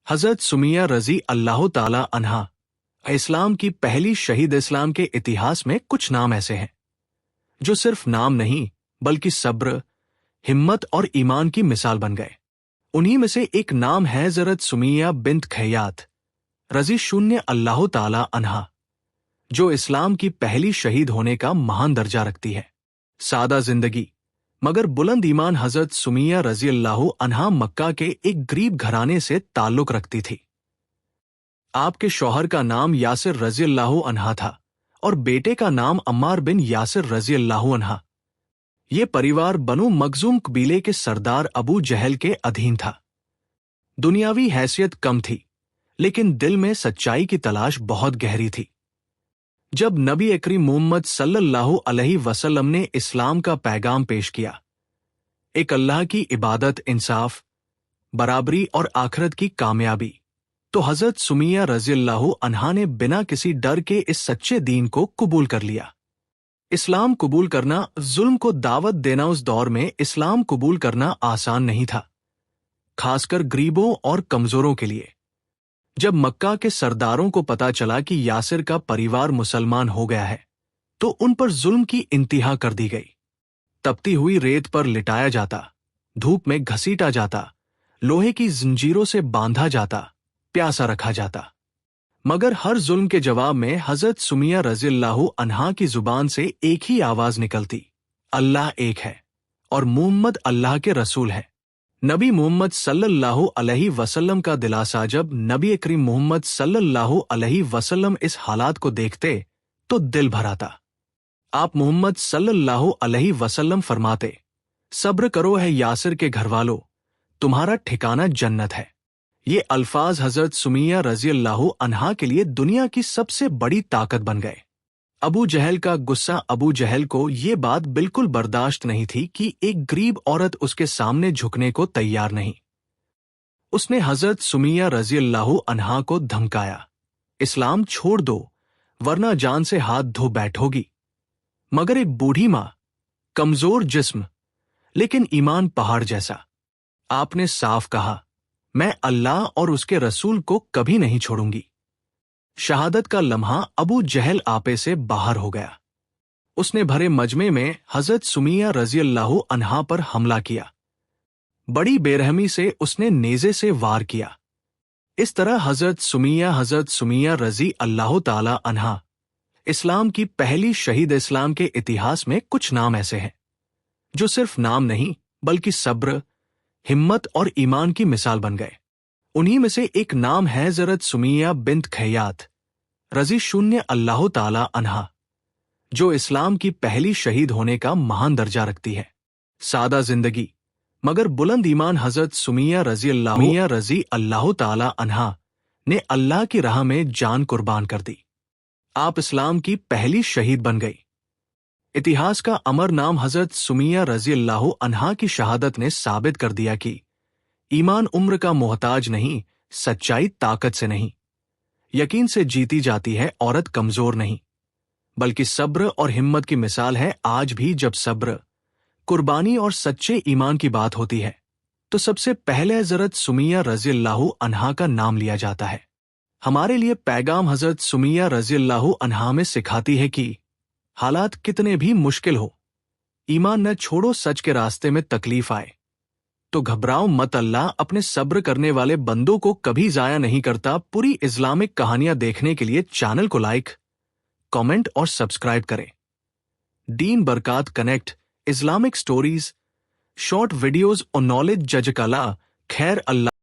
हजरत सुमिया रजी अल्लाह ताला अन्हा इस्लाम की पहली शहीद। इस्लाम के इतिहास में कुछ नाम ऐसे हैं जो सिर्फ नाम नहीं बल्कि सब्र, हिम्मत और ईमान की मिसाल बन गए। उन्हीं में से एक नाम है हजरत सुमिया बिन्त खैयात रजी शून्य अल्लाह ताला अन्हा, जो इस्लाम की पहली शहीद होने का महान दर्जा रखती है। सादा जिंदगी मगर बुलंद ईमान। हजरत सुमिया रजी अल्लाह अन्हा मक्का के एक गरीब घराने से ताल्लुक रखती थी। आपके शौहर का नाम यासिर रजी अल्लाह अन्हा था और बेटे का नाम अम्मार बिन यासिर रजी अल्लाह अन्हा। ये परिवार बनु मखजूम कबीले के सरदार अबू जहल के अधीन था। दुनियावी हैसियत कम थी लेकिन दिल में सच्चाई की तलाश बहुत गहरी थी। जब नबी अकरीम मोहम्मद सल्लल्लाहु अलैहि वसल्लम ने इस्लाम का पैगाम पेश किया, एक अल्लाह की इबादत, इंसाफ, बराबरी और आखिरत की कामयाबी, तो हजरत सुमिया रजी अल्लाह अन्हा ने बिना किसी डर के इस सच्चे दीन को कबूल कर लिया। इस्लाम कबूल करना, जुल्म को दावत देना। उस दौर में इस्लाम कबूल करना आसान नहीं था, खासकर गरीबों और कमजोरों के लिए। जब मक्का के सरदारों को पता चला कि यासिर का परिवार मुसलमान हो गया है, तो उन पर जुल्म की इंतहा कर दी गई। तपती हुई रेत पर लिटाया जाता, धूप में घसीटा जाता, लोहे की जंजीरों से बांधा जाता, प्यासा रखा जाता। मगर हर जुल्म के जवाब में हजरत सुमिया रजी अल्लाह अन्हा की जुबान से एक ही आवाज निकलती, अल्लाह एक है और मुहम्मद अल्लाह के रसूल है। नबी मोहम्मद सल्लल्लाहु अलैहि वसल्लम का दिलासा। जब नबी करीम मोहम्मद सल्लल्लाहु अलैहि वसल्लम इस हालात को देखते तो दिल भर आता। आप मोहम्मद सल्लल्लाहु अलैहि वसल्लम फरमाते, सब्र करो है यासिर के घरवालों, तुम्हारा ठिकाना जन्नत है। ये अल्फाज हजरत सुमिया रजी अल्लाह अन्हा के लिए दुनिया की सबसे बड़ी ताकत बन गए। अबू जहल का गुस्सा। अबू जहल को ये बात बिल्कुल बर्दाश्त नहीं थी कि एक गरीब औरत उसके सामने झुकने को तैयार नहीं। उसने हजरत सुमिया रजी अल्लाह अन्हा को धमकाया, इस्लाम छोड़ दो वरना जान से हाथ धो बैठोगी। मगर एक बूढ़ी मां, कमजोर जिस्म लेकिन ईमान पहाड़ जैसा, आपने साफ कहा, मैं अल्लाह और उसके रसूल को कभी नहीं छोड़ूंगी। शहादत का लम्हा अबू जहल आपे से बाहर हो गया। उसने भरे मजमे में हजरत सुमिया रजी अल्लाह अन्हा पर हमला किया। बड़ी बेरहमी से उसने नेज़े से वार किया। इस तरह हजरत सुमिया रजी अल्लाह ताला अन्हा इस्लाम की पहली शहीद। इस्लाम के इतिहास में कुछ नाम ऐसे हैं जो सिर्फ नाम नहीं बल्कि सब्र, हिम्मत और ईमान की मिसाल बन गए। उन्हीं में से एक नाम है हजरत सुमिया बिन्त खैयात रजी शून्य अल्लाह ताला अन्हा, जो इस्लाम की पहली शहीद होने का महान दर्जा रखती है। सादा जिंदगी मगर बुलंद ईमान। हजरत सुमिया रजी अल्लाह ताला अन्हा ने अल्लाह की राह में जान कुर्बान कर दी। आप इस्लाम की पहली शहीद बन गई। इतिहास का अमर नाम हजरत सुमिया रजी अल्लाह अन्हा की शहादत ने साबित कर दिया कि ईमान उम्र का मोहताज नहीं, सच्चाई ताकत से नहीं, यकीन से जीती जाती है। औरत कमजोर नहीं बल्कि सब्र और हिम्मत की मिसाल है। आज भी जब सब्र, कुर्बानी और सच्चे ईमान की बात होती है तो सबसे पहले हजरत सुमिया रजी अल्लाह अन्हा का नाम लिया जाता है। हमारे लिए पैगाम हजरत सुमिया रजी अल्लाह अन्हा में सिखाती है कि हालात कितने भी मुश्किल हो, ईमान न छोड़ो। सच के रास्ते में तकलीफ आए तो घबराओ मत, अल्लाह अपने सब्र करने वाले बंदों को कभी जाया नहीं करता। पूरी इस्लामिक कहानियां देखने के लिए चैनल को लाइक, कमेंट और सब्सक्राइब करें। Deen Barkat connect, Islamic stories, short videos और नॉलेज जज कला। खैर अल्लाह।